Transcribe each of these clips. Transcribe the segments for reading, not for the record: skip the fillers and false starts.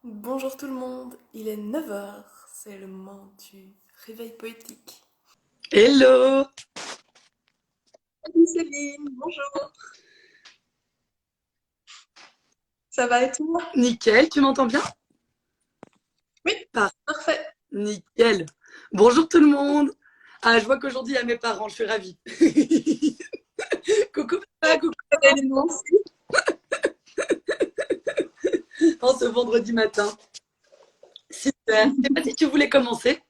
Bonjour tout le monde, il est 9 heures, c'est le moment du réveil poétique. Hello! Salut Céline, bonjour, ça va et toi? Nickel, tu m'entends bien? Oui, Pas. parfait. Nickel. Bonjour tout le monde. Ah, je vois qu'aujourd'hui il y a mes parents, je suis ravie. Coucou papa, coucou maman. Également aussi. En ce vendredi matin. Super. Je sais pas si tu voulais commencer.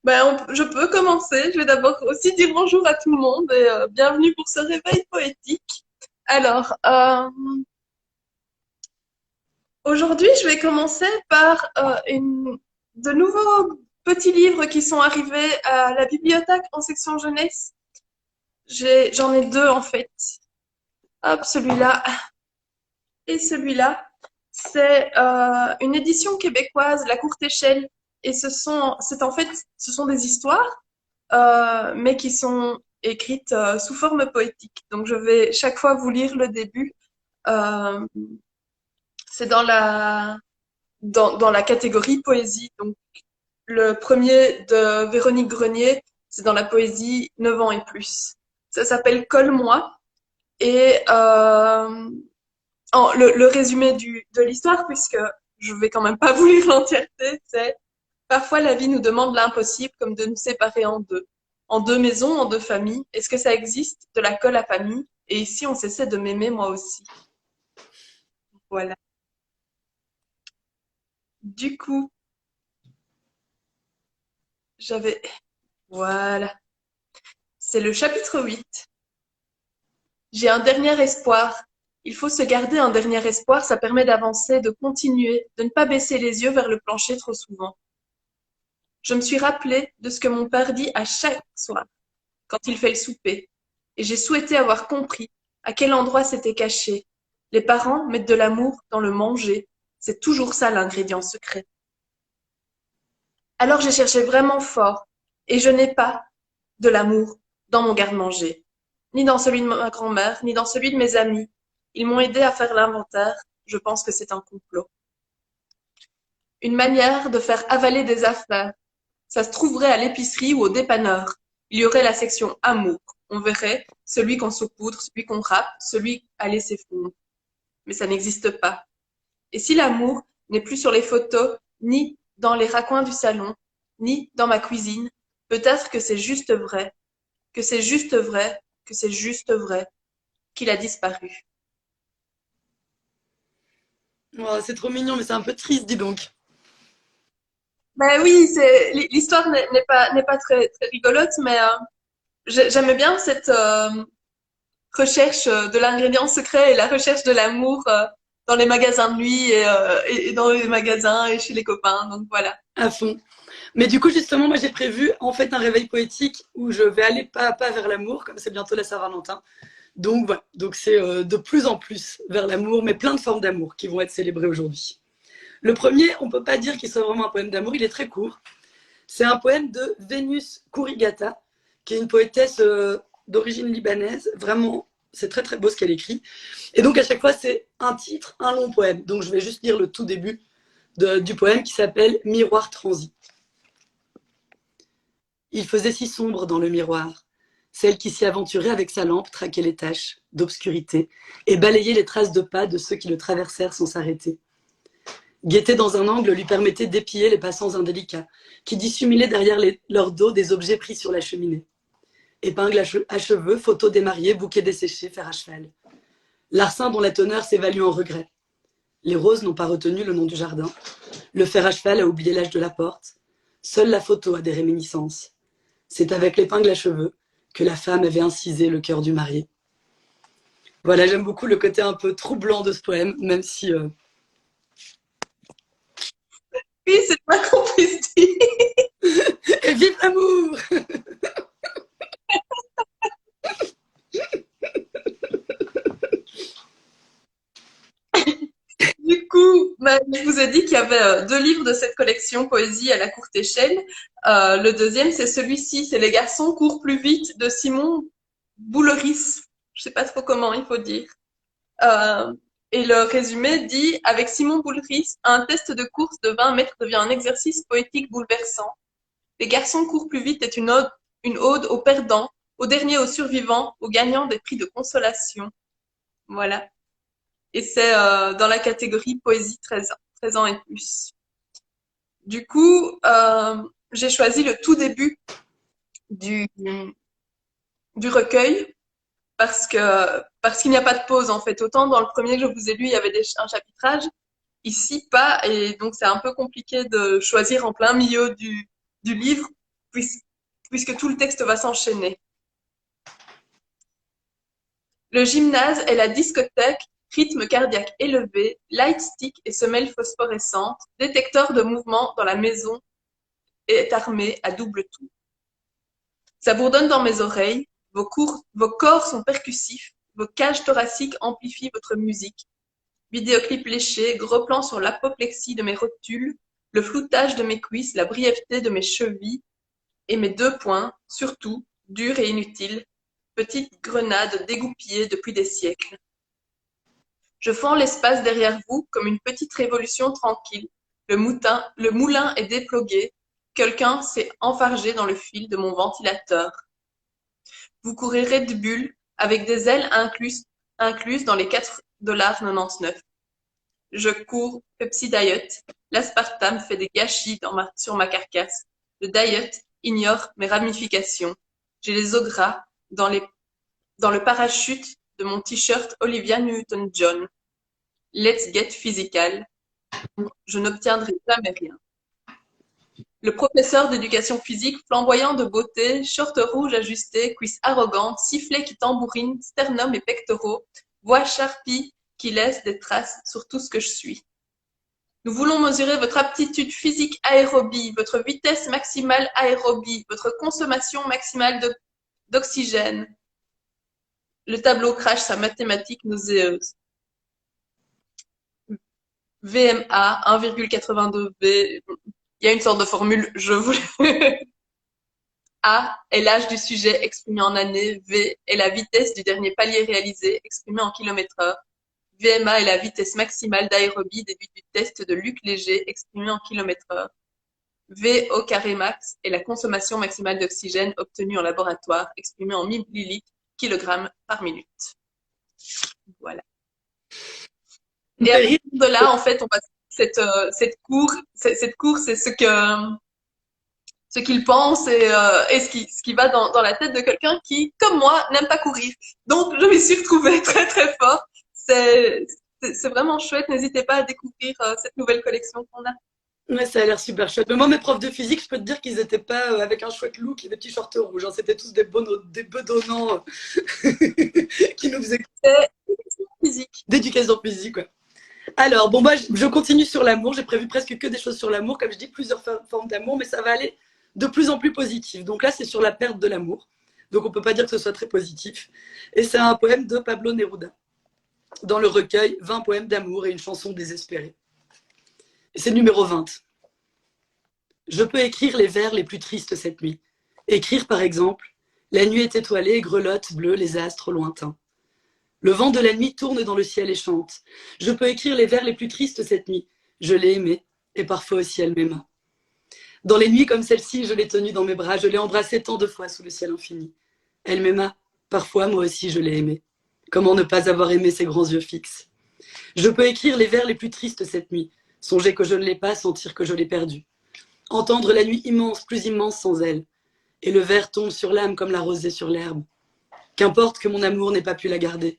Je peux commencer, je vais d'abord aussi dire bonjour à tout le monde et bienvenue pour ce réveil poétique. Alors, aujourd'hui je vais commencer par de nouveaux petits livres qui sont arrivés à la bibliothèque en section jeunesse. J'en ai deux en fait. Hop, celui-là et celui-là. C'est une édition québécoise, La Courte Échelle. Et c'est en fait, ce sont des histoires, mais qui sont écrites sous forme poétique. Donc, je vais chaque fois vous lire le début. Euh, c'est dans la catégorie poésie. Donc, le premier de Véronique Grenier, c'est dans la poésie 9 ans et plus. Ça s'appelle Colle-moi. Et le résumé de l'histoire, puisque je vais quand même pas vous lire l'entièreté, c'est parfois la vie nous demande l'impossible, comme de nous séparer en deux maisons, en deux familles. Est-ce que ça existe de la colle à famille? Et ici, on cessait de m'aimer moi aussi. Voilà. Du coup, j'avais, voilà. C'est le chapitre 8. J'ai un dernier espoir. Il faut se garder un dernier espoir, ça permet d'avancer, de continuer, de ne pas baisser les yeux vers le plancher trop souvent. Je me suis rappelé de ce que mon père dit à chaque soir, quand il fait le souper, et j'ai souhaité avoir compris à quel endroit c'était caché. Les parents mettent de l'amour dans le manger. C'est toujours ça l'ingrédient secret. Alors j'ai cherché vraiment fort, et je n'ai pas de l'amour dans mon garde-manger, ni dans celui de ma grand-mère, ni dans celui de mes amis. Ils m'ont aidé à faire l'inventaire. Je pense que c'est un complot. Une manière de faire avaler des affaires. Ça se trouverait à l'épicerie ou au dépanneur. Il y aurait la section amour. On verrait celui qu'on saupoudre, celui qu'on râpe, celui à laisser fondre. Mais ça n'existe pas. Et si l'amour n'est plus sur les photos, ni dans les raccoins du salon, ni dans ma cuisine, peut-être que c'est juste vrai, que c'est juste vrai, que c'est juste vrai, qu'il a disparu. Oh, c'est trop mignon, mais c'est un peu triste, dis donc. Ben oui, l'histoire n'est pas très rigolote, mais j'aimais bien cette recherche de l'ingrédient secret et la recherche de l'amour dans les magasins de nuit et dans les magasins et chez les copains. Donc voilà. À fond. Mais du coup, justement, moi j'ai prévu en fait un réveil poétique où je vais aller pas à pas vers l'amour, comme c'est bientôt la Saint-Valentin. Donc voilà, donc c'est de plus en plus vers l'amour, mais plein de formes d'amour qui vont être célébrées aujourd'hui. Le premier, on peut pas dire qu'il soit vraiment un poème d'amour, il est très court. C'est un poème de Vénus Kourigata, qui est une poétesse d'origine libanaise. Vraiment, c'est très très beau ce qu'elle écrit. Et donc à chaque fois, c'est un titre, un long poème. Donc je vais juste lire le tout début du poème qui s'appelle Miroir transi. Il faisait si sombre dans le miroir. Celle qui s'y aventurait avec sa lampe traquait les taches d'obscurité et balayait les traces de pas de ceux qui le traversèrent sans s'arrêter. Guetter dans un angle lui permettait d'épier les passants indélicats qui dissimulaient derrière leur dos des objets pris sur la cheminée. Épingles à cheveux, photos démariées, bouquets desséchés, fer à cheval. Larcin dont la teneur s'évalue en regret. Les roses n'ont pas retenu le nom du jardin. Le fer à cheval a oublié l'âge de la porte. Seule la photo a des réminiscences. C'est avec l'épingle à cheveux que la femme avait incisé le cœur du marié. Voilà, j'aime beaucoup le côté un peu troublant de ce poème, même si... Oui, c'est pas qu'on puisse dire. Et vive l'amour! Du coup, je vous ai dit qu'il y avait deux livres de cette collection poésie à la courte échelle. Le deuxième, c'est celui-ci, c'est Les garçons courent plus vite de Simon Bouloris. Je sais pas trop comment il faut dire. Euh, Et le résumé dit: avec Simon Boulris, un test de course de 20 mètres devient un exercice poétique bouleversant. Les garçons courent plus vite est une ode aux perdants, aux derniers aux survivants, aux gagnants des prix de consolation. Voilà. Et c'est dans la catégorie poésie 13 ans et plus. Du coup, j'ai choisi le tout début du, du recueil parce qu'il n'y a pas de pause en fait. Autant dans le premier que je vous ai lu, il y avait un chapitrage, ici pas, et donc c'est un peu compliqué de choisir en plein milieu du livre puisque tout le texte va s'enchaîner. Le gymnase est la discothèque, rythme cardiaque élevé, light stick et semelle phosphorescente, détecteur de mouvement dans la maison est armé à double tour. Ça bourdonne dans mes oreilles, vos corps sont percussifs, vos cages thoraciques amplifient votre musique. Vidéoclip léché, gros plan sur l'apoplexie de mes rotules, le floutage de mes cuisses, la brièveté de mes chevilles, et mes 2 poings, surtout, durs et inutiles, petites grenades dégoupillées depuis des siècles. Je fends l'espace derrière vous comme une petite révolution tranquille. Le moulin est déplogué. Quelqu'un s'est enfargé dans le fil de mon ventilateur. Vous courez Red Bull avec des ailes incluses dans les 4,99 $. Je cours Pepsi Diet. L'aspartame fait des gâchis sur ma carcasse. Le diet ignore mes ramifications. J'ai les os gras dans le parachute de mon t-shirt Olivia Newton-John. Let's get physical. Je n'obtiendrai jamais rien. Le professeur d'éducation physique, flamboyant de beauté, short rouge ajusté, cuisse arrogante, sifflet qui tambourine, sternum et pectoraux, voix Sharpie qui laisse des traces sur tout ce que je suis. Nous voulons mesurer votre aptitude physique aérobie, votre vitesse maximale aérobie, votre consommation maximale d'oxygène. Le tableau crache sa mathématique nauséeuse. VMA 1,82V. Il y a une sorte de formule, je voulais. A est l'âge du sujet exprimé en années. V est la vitesse du dernier palier réalisé exprimé en kilomètres/heure. VMA est la vitesse maximale d'aérobie déduite du test de Luc Léger exprimé en kilomètres/heure. V au carré max est la consommation maximale d'oxygène obtenue en laboratoire exprimée en millilitres kilogrammes par minute. Voilà. Et à partir de là, en fait, on passe cette cour, c'est ce qu'il pense et ce qui va dans la tête de quelqu'un qui, comme moi, n'aime pas courir. Donc, je m'y suis retrouvée très très fort. C'est vraiment chouette. N'hésitez pas à découvrir cette nouvelle collection qu'on a. Ouais, ça a l'air super chouette. Mais moi, mes profs de physique, je peux te dire qu'ils n'étaient pas avec un chouette look et des petits shorts rouges. Hein. C'était tous des bedonnants qui nous faisaient d'éducation physique. Ouais. Alors, bon, moi, je continue sur l'amour. J'ai prévu presque que des choses sur l'amour. Comme je dis, plusieurs formes d'amour, mais ça va aller de plus en plus positif. Donc là, c'est sur la perte de l'amour. Donc on ne peut pas dire que ce soit très positif. Et c'est un poème de Pablo Neruda, dans le recueil 20 poèmes d'amour et une chanson désespérée. Et c'est le numéro 20. Je peux écrire les vers les plus tristes cette nuit. Écrire par exemple, la nuit est étoilée, grelotte, bleue, les astres lointains. Le vent de la nuit tourne dans le ciel et chante. Je peux écrire les vers les plus tristes cette nuit. Je l'ai aimée, et parfois aussi elle m'aima. Dans les nuits comme celle-ci, je l'ai tenue dans mes bras, je l'ai embrassée tant de fois sous le ciel infini. Elle m'aima, parfois moi aussi je l'ai aimée. Comment ne pas avoir aimé ses grands yeux fixes? Je peux écrire les vers les plus tristes cette nuit, songer que je ne l'ai pas, sentir que je l'ai perdue. Entendre la nuit immense, plus immense sans elle. Et le ver tombe sur l'âme comme la rosée sur l'herbe. Qu'importe que mon amour n'ait pas pu la garder.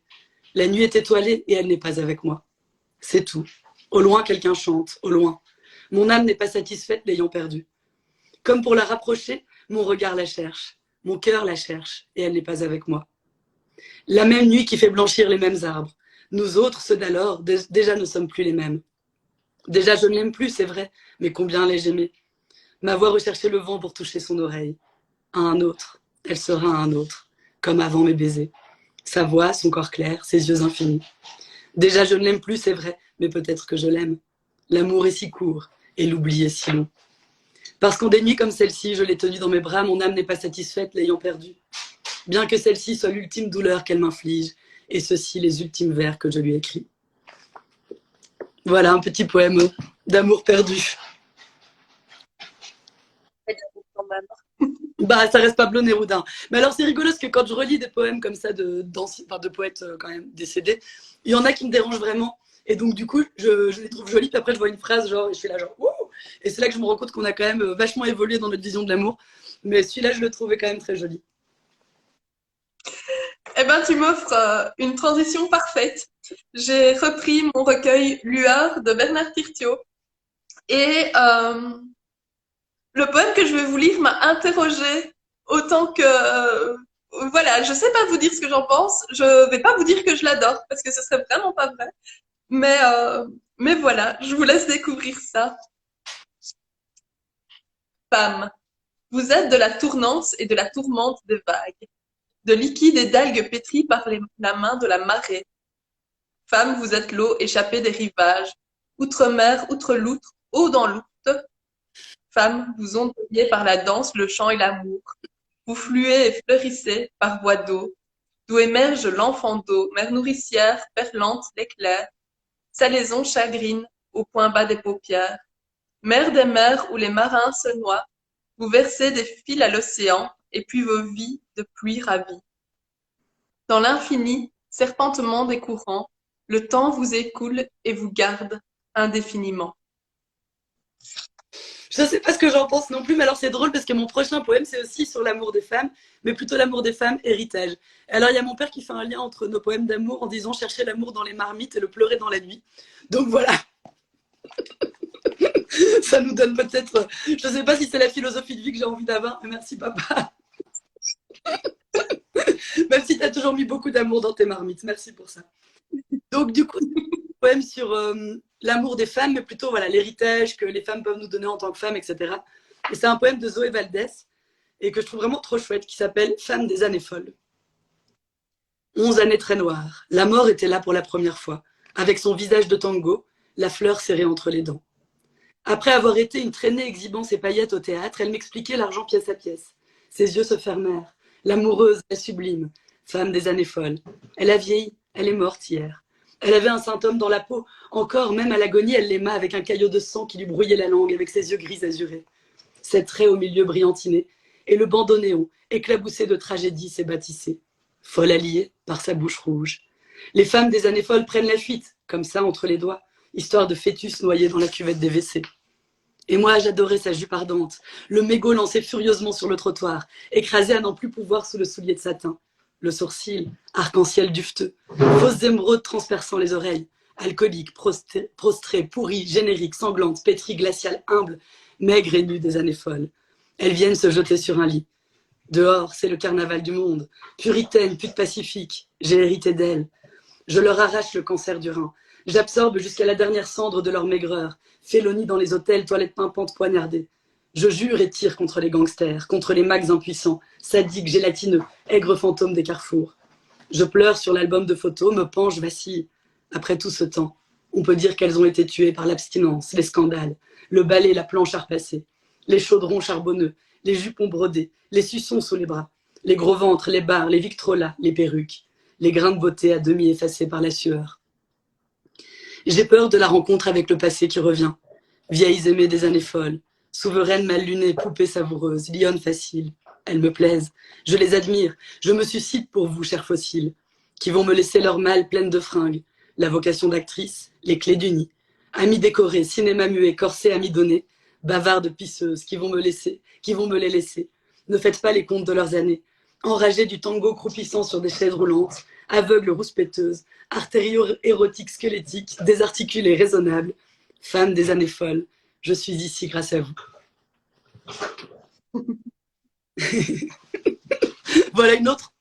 La nuit est étoilée et elle n'est pas avec moi. C'est tout. Au loin, quelqu'un chante, au loin. Mon âme n'est pas satisfaite l'ayant perdue. Comme pour la rapprocher, mon regard la cherche, mon cœur la cherche, et elle n'est pas avec moi. La même nuit qui fait blanchir les mêmes arbres. Nous autres, ceux d'alors, déjà ne sommes plus les mêmes. Déjà je ne l'aime plus, c'est vrai, mais combien l'ai-je aimé. Ma voix recherchait le vent pour toucher son oreille. À un autre, elle sera à un autre, comme avant mes baisers. Sa voix, son corps clair, ses yeux infinis. Déjà je ne l'aime plus, c'est vrai, mais peut-être que je l'aime. L'amour est si court, et l'oubli est si long. Parce qu'en des nuits comme celle-ci, je l'ai tenue dans mes bras, mon âme n'est pas satisfaite l'ayant perdue. Bien que celle-ci soit l'ultime douleur qu'elle m'inflige, et ceux-ci les ultimes vers que je lui écris. Voilà un petit poème d'amour perdu. Quand même. Bah, ça reste Pablo Neruda. Mais alors, c'est rigolo parce que quand je relis des poèmes comme ça enfin, de poètes quand même décédés, il y en a qui me dérangent vraiment. Et donc, du coup, je les trouve jolies. Puis après, je vois une phrase, genre, et je suis là, genre, ouh. Et c'est là que je me rends compte qu'on a quand même vachement évolué dans notre vision de l'amour. Mais celui-là, je le trouvais quand même très joli. Eh ben, tu m'offres une transition parfaite. J'ai repris mon recueil Lueur de Bernard Tirtiot et le poème que je vais vous lire m'a interrogée autant que voilà, je sais pas vous dire ce que j'en pense. Je vais pas vous dire que je l'adore parce que ce serait vraiment pas vrai. Mais euh, mais voilà, je vous laisse découvrir ça. Femme, vous êtes de la tournance et de la tourmente des vagues, de liquide et d'algues pétries par la main de la marée. Femme, vous êtes l'eau échappée des rivages, outre-mer, outre-loutre, eau dans l'outre. Femme, vous ondulez par la danse, le chant et l'amour. Vous fluez et fleurissez par voie d'eau, d'où émerge l'enfant d'eau, mère nourricière, perlante, l'éclair, salaison chagrine, au point bas des paupières. Mer des mers où les marins se noient, vous versez des fils à l'océan, et puis vos vies de pluie ravies. Dans l'infini, serpentement des courants, le temps vous écoule et vous garde indéfiniment. Je sais pas ce que j'en pense non plus, mais alors c'est drôle parce que mon prochain poème, c'est aussi sur l'amour des femmes, mais plutôt l'amour des femmes, héritage. Alors il y a mon père qui fait un lien entre nos poèmes d'amour en disant chercher l'amour dans les marmites et le pleurer dans la nuit. Donc voilà, ça nous donne peut-être, je sais pas si c'est la philosophie de vie que j'ai envie d'avoir, mais merci papa. Même si tu as toujours mis beaucoup d'amour dans tes marmites, merci pour ça. Donc du coup, c'est un poème sur l'amour des femmes, mais plutôt voilà l'héritage que les femmes peuvent nous donner en tant que femmes, etc. Et c'est un poème de Zoé Valdès et que je trouve vraiment trop chouette, qui s'appelle Femme des années folles. 11 années très noires. La mort était là pour la première fois, avec son visage de tango, la fleur serrée entre les dents. Après avoir été une traînée exhibant ses paillettes au théâtre, elle m'expliquait l'argent pièce à pièce. Ses yeux se fermèrent. L'amoureuse, la sublime, femme des années folles. Elle a vieilli, elle est morte hier. Elle avait un symptôme dans la peau. Encore, même à l'agonie, elle l'aima avec un caillot de sang qui lui brouillait la langue avec ses yeux gris azurés. Ses traits au milieu brillantinés, et le bandeau néon, éclaboussé de tragédie, s'ébâtissait. Folle alliée par sa bouche rouge. Les femmes des années folles prennent la fuite, comme ça, entre les doigts, histoire de fœtus noyés dans la cuvette des WC. Et moi, j'adorais sa jupe ardente, le mégot lancé furieusement sur le trottoir, écrasé à n'en plus pouvoir sous le soulier de satin. Le sourcil, arc-en-ciel dufteux, fausses émeraudes transperçant les oreilles, alcoolique, prostrée, pourrie, générique, sanglante, pétrie, glaciale, humble, maigre et nue des années folles. Elles viennent se jeter sur un lit. Dehors, c'est le carnaval du monde. Puritaine, pute pacifique, j'ai hérité d'elles. Je leur arrache le cancer du rein. J'absorbe jusqu'à la dernière cendre de leur maigreur. Félonie dans les hôtels, toilettes pimpantes poignardées. Je jure et tire contre les gangsters, contre les mags impuissants, sadiques, gélatineux, aigres fantômes des carrefours. Je pleure sur l'album de photos, me penche, vacille. Après tout ce temps, on peut dire qu'elles ont été tuées par l'abstinence, les scandales, le balai, la planche à repasser, les chaudrons charbonneux, les jupons brodés, les suçons sous les bras, les gros ventres, les barres, les victrolas, les perruques, les grains de beauté à demi effacés par la sueur. J'ai peur de la rencontre avec le passé qui revient. Vieilles aimées des années folles, souveraines mal lunées, poupées savoureuses, lionnes faciles. Elles me plaisent, je les admire, je me suscite pour vous, chers fossiles, qui vont me laisser leur malle pleine de fringues, la vocation d'actrice, les clés du nid. Amis décorés, cinéma muet, corset à mi-donner, bavardes pisseuses, qui vont me laisser, qui vont me les laisser. Ne faites pas les comptes de leurs années. Enragées du tango croupissant sur des chaises roulantes, aveugles rouspéteuses, artériaux érotiques squelettiques, désarticulés raisonnables, femmes des années folles, je suis ici grâce à vous. Voilà une autre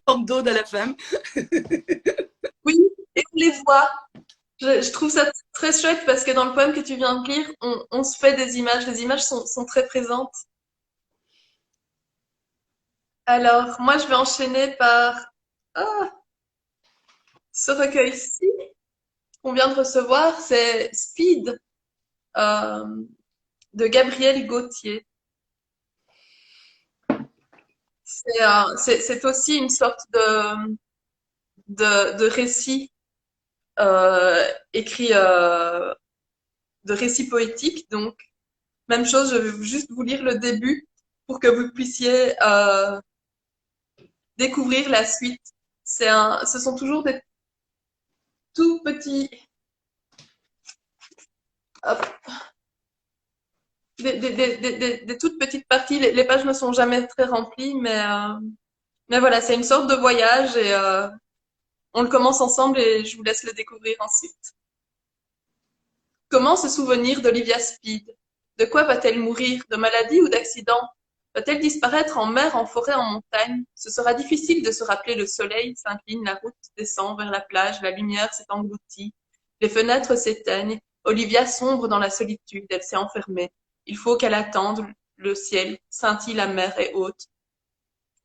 forme d'ode à la femme. Oui, et on les voit. Je trouve ça très chouette parce que dans le poème que tu viens de lire, on se fait des images. Les images sont très présentes. Alors, moi, je vais enchaîner par ah, ce recueil-ci qu'on vient de recevoir. C'est Speed euh, de Gabriel Gauthier. C'est aussi une sorte de récit écrit de récits poétiques. Donc, même chose, je vais juste vous lire le début pour que vous puissiez découvrir la suite. Ce sont toujours des tout petits, hop, des toutes petites parties. Les pages ne sont jamais très remplies, mais voilà, c'est une sorte de voyage et on le commence ensemble et je vous laisse le découvrir ensuite. Comment se souvenir d'Olivia Speed? De quoi va-t-elle mourir? De maladie ou d'accident? Va-t-elle disparaître en mer, en forêt, en montagne? Ce sera difficile de se rappeler le soleil s'incline, la route descend vers la plage, la lumière s'est engloutie, les fenêtres s'éteignent, Olivia sombre dans la solitude, elle s'est enfermée. Il faut qu'elle attende, le ciel scintille, la mer est haute.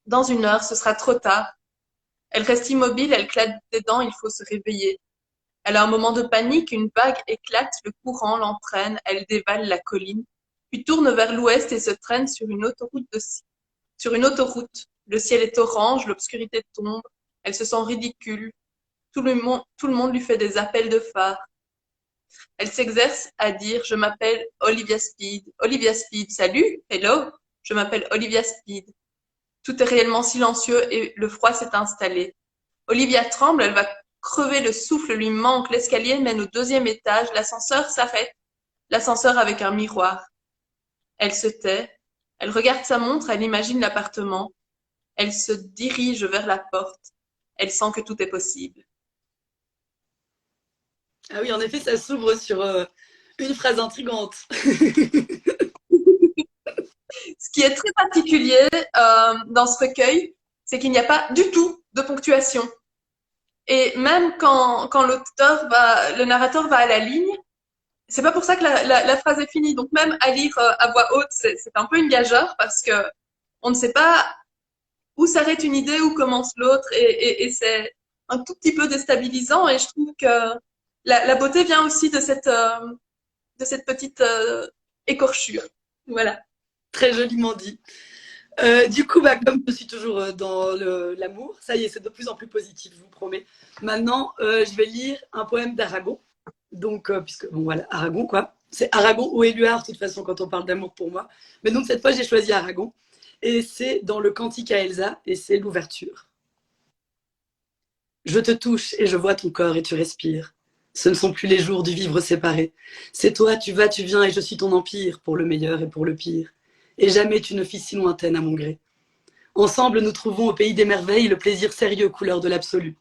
Dans une heure, ce sera trop tard. Elle reste immobile, elle claque des dents, il faut se réveiller. Elle a un moment de panique, une vague éclate, le courant l'entraîne, elle dévale la colline, puis tourne vers l'ouest et se traîne sur une autoroute. Le ciel est orange, l'obscurité tombe, elle se sent ridicule. Tout le monde lui fait des appels de phare. Elle s'exerce à dire je m'appelle Olivia Speed. Olivia Speed, salut, hello, je m'appelle Olivia Speed. Tout est réellement silencieux et le froid s'est installé. Olivia tremble, elle va crever, le souffle lui manque, l'escalier mène au deuxième étage, l'ascenseur s'arrête, l'ascenseur avec un miroir. Elle se tait, elle regarde sa montre, elle imagine l'appartement, elle se dirige vers la porte, elle sent que tout est possible. Ah oui, en effet, ça s'ouvre sur une phrase intrigante. Ce qui est très particulier dans ce recueil, c'est qu'il n'y a pas du tout de ponctuation. Et même quand le narrateur va à la ligne, c'est pas pour ça que la phrase est finie. Donc même à lire à voix haute, c'est un peu une gageure parce que on ne sait pas où s'arrête une idée, où commence l'autre, et c'est un tout petit peu déstabilisant. Et je trouve que la beauté vient aussi de cette petite écorchure. Voilà. Très joliment dit. Du coup, bah, comme je suis toujours dans l'amour, ça y est, c'est de plus en plus positif, je vous promets. Maintenant, je vais lire un poème d'Aragon. Donc, puisque, bon, voilà, Aragon, quoi. C'est Aragon ou Éluard, de toute façon, quand on parle d'amour pour moi. Mais donc, cette fois, j'ai choisi Aragon. Et c'est dans le Cantique à Elsa, et c'est l'ouverture. Je te touche et je vois ton corps et tu respires. Ce ne sont plus les jours du vivre séparé. C'est toi, tu vas, tu viens et je suis ton empire, pour le meilleur et pour le pire. Et jamais tu ne fis si lointaine à mon gré. Ensemble, nous trouvons au pays des merveilles le plaisir sérieux couleur de l'absolu.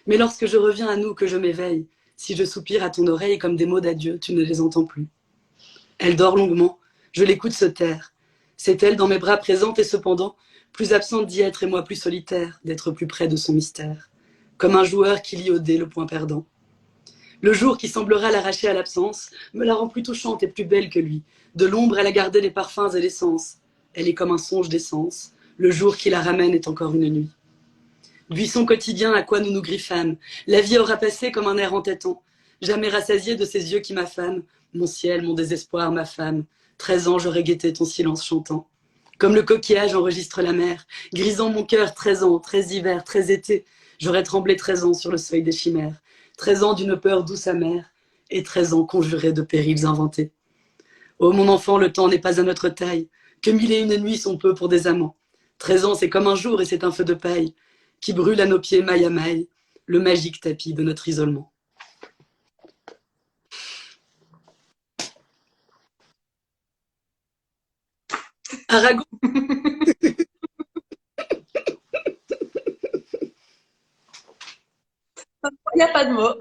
Mais lorsque je reviens à nous, que je m'éveille, si je soupire à ton oreille comme des mots d'adieu, tu ne les entends plus. Elle dort longuement, je l'écoute se taire. C'est elle dans mes bras présente et cependant, plus absente d'y être et moi plus solitaire, d'être plus près de son mystère. Comme un joueur qui lit au dé le point perdant. Le jour qui semblera l'arracher à l'absence me la rend plus touchante et plus belle que lui. De l'ombre, elle a gardé les parfums et l'essence. Elle est comme un songe d'essence. Le jour qui la ramène est encore une nuit. Buisson quotidien à quoi nous nous griffâmes. La vie aura passé comme un air entêtant. Jamais rassasié de ces yeux qui m'affament. Mon ciel, mon désespoir, ma femme. 13 ans, j'aurais guetté ton silence chantant. Comme le coquillage enregistre la mer. Grisant mon cœur, 13 ans, 13 hivers, 13 étés. J'aurais tremblé 13 ans sur le seuil des chimères. 13 ans d'une peur douce amère. Et 13 ans conjurés de périls inventés. Oh mon enfant, le temps n'est pas à notre taille. Que 1001 nuits sont peu pour des amants. 13 ans, c'est comme un jour et c'est un feu de paille qui brûle à nos pieds maille à maille, le magique tapis de notre isolement. Aragon. Il n'y a pas de mots.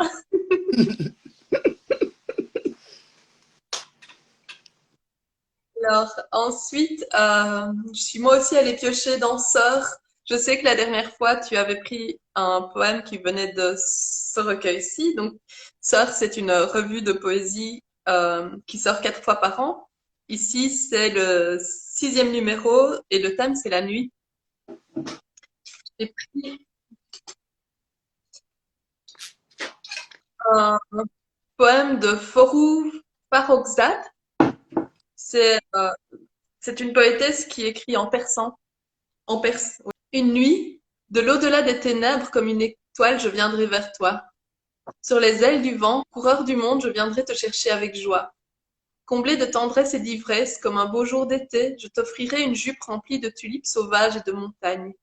Alors, ensuite, je suis moi aussi allée piocher dans Sœur. Je sais que la dernière fois, tu avais pris un poème qui venait de ce recueil-ci. Donc, Sœur, c'est une revue de poésie qui sort 4 fois par an. Ici, c'est le 6e numéro et le thème, c'est la nuit. J'ai pris un poème de Forou Farrokhzad. C'est une poétesse qui écrit en persan, en perse. Oui. Une nuit, de l'au-delà des ténèbres, comme une étoile, je viendrai vers toi. Sur les ailes du vent, coureur du monde, je viendrai te chercher avec joie. Comblé de tendresse et d'ivresse, comme un beau jour d'été, je t'offrirai une jupe remplie de tulipes sauvages et de montagnes.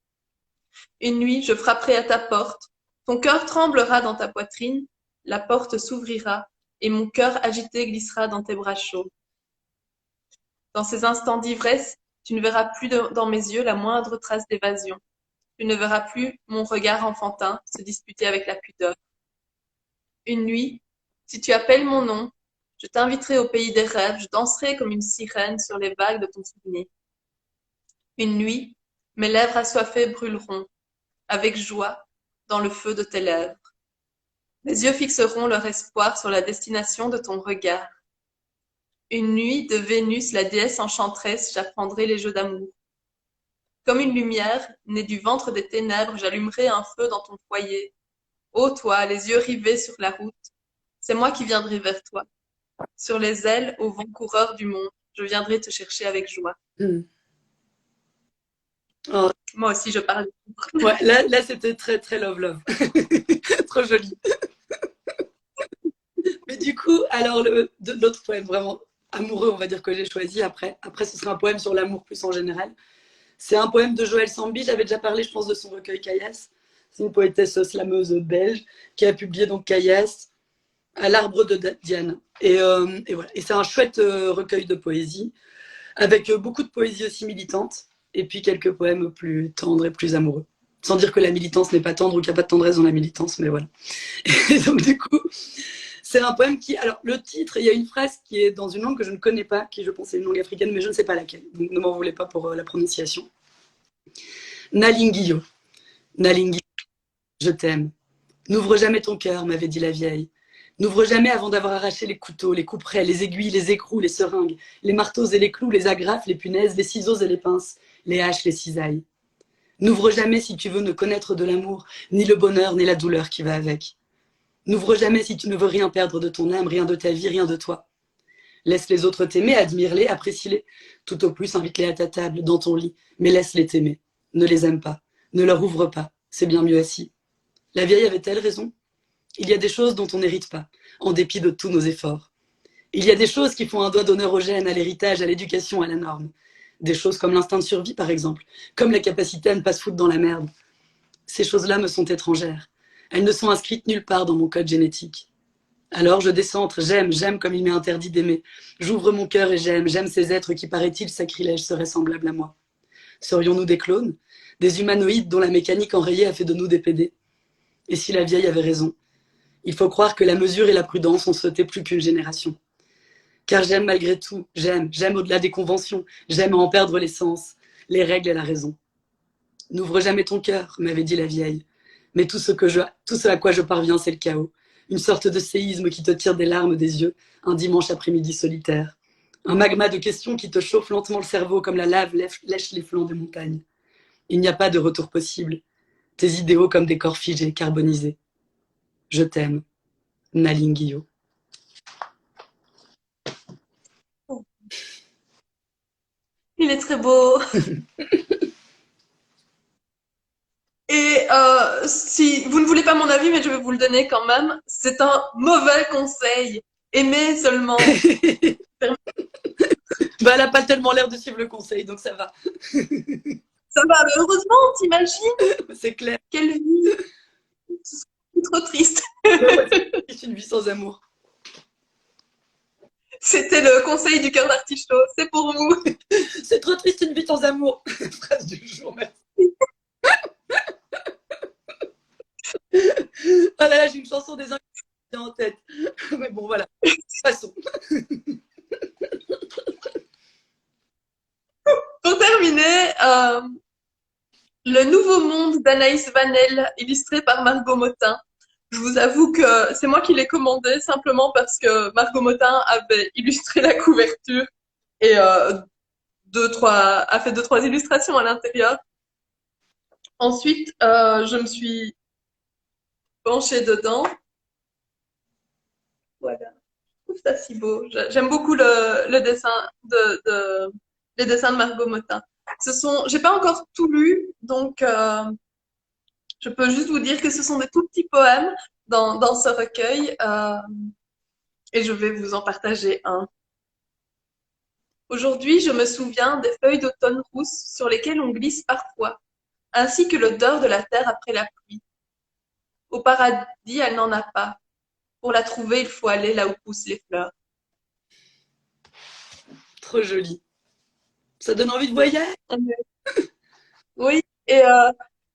Une nuit, je frapperai à ta porte. Ton cœur tremblera dans ta poitrine, la porte s'ouvrira, et mon cœur agité glissera dans tes bras chauds. Dans ces instants d'ivresse, tu ne verras plus dans mes yeux la moindre trace d'évasion. Tu ne verras plus mon regard enfantin se disputer avec la pudeur. Une nuit, si tu appelles mon nom, je t'inviterai au pays des rêves, je danserai comme une sirène sur les vagues de ton souvenir. Une nuit, mes lèvres assoiffées brûleront, avec joie, dans le feu de tes lèvres. Mes yeux fixeront leur espoir sur la destination de ton regard. Une nuit, de Vénus, la déesse enchanteresse, j'apprendrai les jeux d'amour. Comme une lumière, née du ventre des ténèbres, j'allumerai un feu dans ton foyer. Ô toi, les yeux rivés sur la route, c'est moi qui viendrai vers toi. Sur les ailes, au vent coureur du monde, je viendrai te chercher avec joie. Mm. Oh, Moi aussi, je parle. ouais, là c'était très très love love. Trop joli. Mais du coup, alors l'autre poème vraiment amoureux, on va dire que j'ai choisi après ce sera un poème sur l'amour plus en général. C'est un poème de Joël Samby. J'avais déjà parlé, je pense, de son recueil Caillasse. C'est une poétesse slameuse belge qui a publié donc Caillasse à l'arbre de Diane. Et voilà. Et c'est un chouette recueil de poésie avec beaucoup de poésie aussi militante et puis quelques poèmes plus tendres et plus amoureux. Sans dire que la militance n'est pas tendre ou qu'il n'y a pas de tendresse dans la militance, mais voilà. Et donc du coup, c'est un poème qui, alors le titre, il y a une phrase qui est dans une langue que je ne connais pas, qui je pense est une langue africaine, mais je ne sais pas laquelle. Donc ne m'en voulez pas pour la prononciation. Nalingio. Nalingio, je t'aime. N'ouvre jamais ton cœur, m'avait dit la vieille. N'ouvre jamais avant d'avoir arraché les couteaux, les couperets, les aiguilles, les écrous, les seringues, les marteaux et les clous, les agrafes, les punaises, les ciseaux et les pinces, les haches, les cisailles. N'ouvre jamais si tu veux ne connaître de l'amour, ni le bonheur, ni la douleur qui va avec. N'ouvre jamais si tu ne veux rien perdre de ton âme, rien de ta vie, rien de toi. Laisse les autres t'aimer, admire-les, apprécie-les. Tout au plus, invite-les à ta table, dans ton lit, mais laisse-les t'aimer. Ne les aime pas, ne leur ouvre pas, c'est bien mieux assis. La vieille avait-elle raison? Il y a des choses dont on n'hérite pas, en dépit de tous nos efforts. Il y a des choses qui font un doigt d'honneur au gène, à l'héritage, à l'éducation, à la norme. Des choses comme l'instinct de survie, par exemple, comme la capacité à ne pas se foutre dans la merde. Ces choses-là me sont étrangères. Elles ne sont inscrites nulle part dans mon code génétique. Alors je décentre, j'aime comme il m'est interdit d'aimer. J'ouvre mon cœur et j'aime ces êtres qui, paraît-il, sacrilèges, seraient semblables à moi. Serions-nous des clones? Des humanoïdes dont la mécanique enrayée a fait de nous des PD? Et si la vieille avait raison? Il faut croire que la mesure et la prudence ont sauté plus qu'une génération. Car j'aime malgré tout, j'aime au-delà des conventions, j'aime à en perdre l'essence, les règles et la raison. N'ouvre jamais ton cœur, m'avait dit la vieille. Mais tout ce à quoi je parviens, c'est le chaos. Une sorte de séisme qui te tire des larmes des yeux, un dimanche après-midi solitaire. Un magma de questions qui te chauffe lentement le cerveau comme la lave lèche les flancs des montagnes. Il n'y a pas de retour possible. Tes idéaux comme des corps figés, carbonisés. Je t'aime, Nalingio. Il est très beau. Et si vous ne voulez pas mon avis, mais je vais vous le donner quand même, c'est un mauvais conseil. Aimez seulement. Bah, elle a pas tellement l'air de suivre le conseil, donc ça va. Ça va, mais heureusement, t'imagines C'est clair. quelle vie. C'est trop triste. C'est une vie sans amour. C'était le conseil du cœur d'artichaut. C'est pour vous. C'est trop triste une vie sans amour. Phrase du jour, merci. Oh là là, j'ai une chanson des Inconnus en tête. Mais bon, voilà. Passons. Pour terminer, le nouveau monde d'Anaïs Vanel, illustré par Margot Motin. Je vous avoue que c'est moi qui l'ai commandé simplement parce que Margot Motin avait illustré la couverture et a fait deux, trois illustrations à l'intérieur. Ensuite, je me suis penchée dedans. Voilà. Je trouve ça si beau. J'aime beaucoup le dessin les dessins de Margot Motin. J'ai pas encore tout lu, donc je peux juste vous dire que ce sont des tout petits poèmes, dans ce recueil et je vais vous en partager un. Aujourd'hui, je me souviens des feuilles d'automne rousses sur lesquelles on glisse parfois, ainsi que l'odeur de la terre après la pluie. Au paradis, elle n'en a pas. Pour la trouver, il faut aller là où poussent les fleurs. Trop joli. Ça donne envie de voyager. Oui, et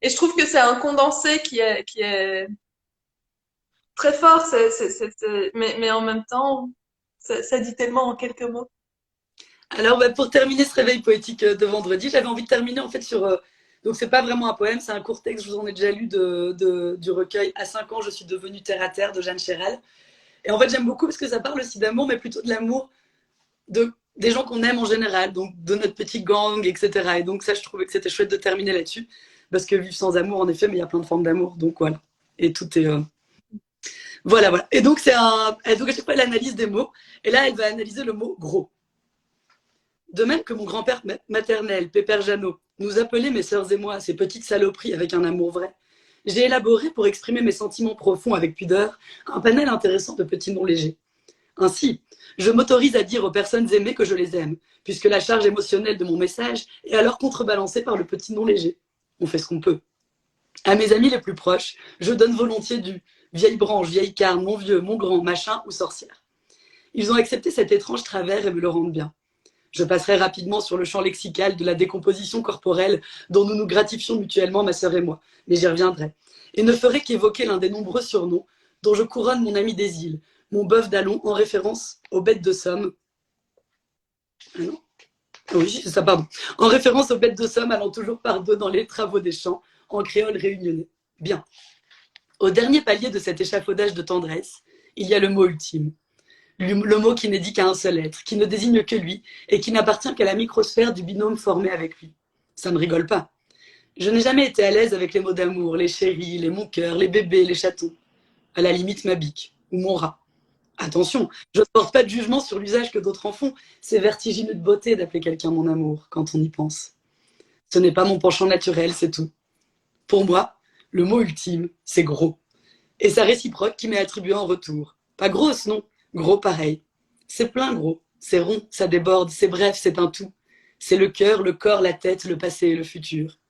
je trouve que c'est un condensé qui est très fort, mais en même temps, ça dit tellement en quelques mots. Alors, bah, pour terminer ce réveil poétique de vendredi, j'avais envie de terminer en fait sur. Donc, c'est pas vraiment un poème, c'est un court texte. Je vous en ai déjà lu du recueil À 5 ans, je suis devenue terre à terre de Jeanne Chéral. Et en fait, j'aime beaucoup parce que ça parle aussi d'amour, mais plutôt de l'amour des gens qu'on aime en général, donc de notre petit gang, etc. Et donc, ça, je trouvais que c'était chouette de terminer là-dessus. Parce que vivre sans amour, en effet, mais il y a plein de formes d'amour. Donc, voilà. Et tout est. Voilà, voilà. Et donc, donc, à chaque fois, elle analyse des mots. Et là, elle va analyser le mot gros. De même que mon grand-père maternel, Pépère Jeannot, nous appelait, mes sœurs et moi, ces petites saloperies avec un amour vrai, j'ai élaboré, pour exprimer mes sentiments profonds avec pudeur, un panel intéressant de petits noms légers. Ainsi, je m'autorise à dire aux personnes aimées que je les aime, puisque la charge émotionnelle de mon message est alors contrebalancée par le petit nom léger. On fait ce qu'on peut. À mes amis les plus proches, je donne volontiers du vieille branche, vieille carne, mon vieux, mon grand, machin ou sorcière. Ils ont accepté cet étrange travers et me le rendent bien. Je passerai rapidement sur le champ lexical de la décomposition corporelle dont nous nous gratifions mutuellement, ma sœur et moi, mais j'y reviendrai. Et ne ferai qu'évoquer l'un des nombreux surnoms dont je couronne mon ami des îles, mon bœuf d'Allon, en référence aux bêtes de Somme. Ah non. Oui, c'est ça, pardon. En référence aux bêtes de Somme allant toujours par deux dans les travaux des champs, en créole réunionnais. Bien. Au dernier palier de cet échafaudage de tendresse, il y a le mot ultime. Le mot qui n'est dit qu'à un seul être, qui ne désigne que lui, et qui n'appartient qu'à la microsphère du binôme formé avec lui. Ça ne rigole pas. Je n'ai jamais été à l'aise avec les mots d'amour, les chéris, les mon cœur, les bébés, les chatons. À la limite, ma bique, ou mon rat. Attention, je ne porte pas de jugement sur l'usage que d'autres en font. C'est vertigineux de beauté d'appeler quelqu'un mon amour, quand on y pense. Ce n'est pas mon penchant naturel, c'est tout. Pour moi, le mot ultime, c'est gros. Et sa réciproque qui m'est attribuée en retour. Pas grosse, non. Gros pareil. C'est plein gros, c'est rond, ça déborde, c'est bref, c'est un tout. C'est le cœur, le corps, la tête, le passé et le futur.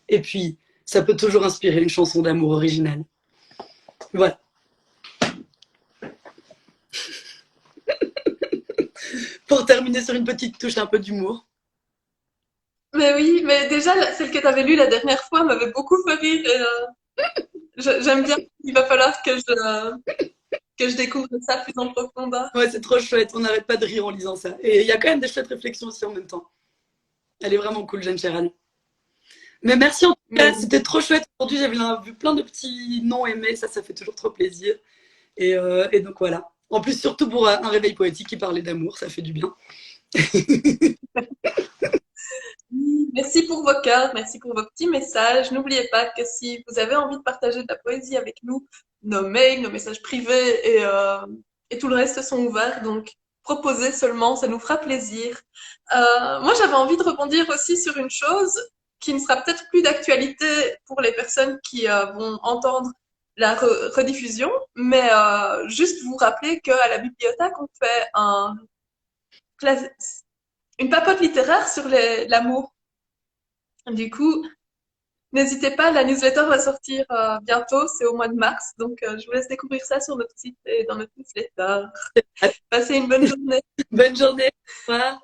Et puis, ça peut toujours inspirer une chanson d'amour originale. Voilà. Pour terminer sur une petite touche un peu d'humour. Mais oui, mais déjà, celle que tu avais lue la dernière fois m'avait beaucoup fait rire et j'aime bien. Il va falloir que je découvre ça plus en profondeur. Ouais, c'est trop chouette, on n'arrête pas de rire en lisant ça. Et il y a quand même des chouettes réflexions aussi en même temps. Elle est vraiment cool, Jeanne Chéral. Mais merci en tout cas, c'était trop chouette. Aujourd'hui, j'avais vu plein de petits noms aimés, ça fait toujours trop plaisir. Et donc voilà. En plus, surtout pour un réveil poétique qui parlait d'amour, ça fait du bien. Merci pour vos cœurs, merci pour vos petits messages. N'oubliez pas que si vous avez envie de partager de la poésie avec nous, nos mails, nos messages privés et tout le reste sont ouverts. Donc, proposez seulement, ça nous fera plaisir. Moi, j'avais envie de rebondir aussi sur une chose qui ne sera peut-être plus d'actualité pour les personnes qui vont entendre la rediffusion, mais juste vous rappeler qu'à la bibliothèque, on fait une papote littéraire sur l'amour. Du coup, n'hésitez pas, la newsletter va sortir bientôt, c'est au mois de mars, donc je vous laisse découvrir ça sur notre site et dans notre newsletter. Passez une bonne journée. Bonne journée. Au revoir.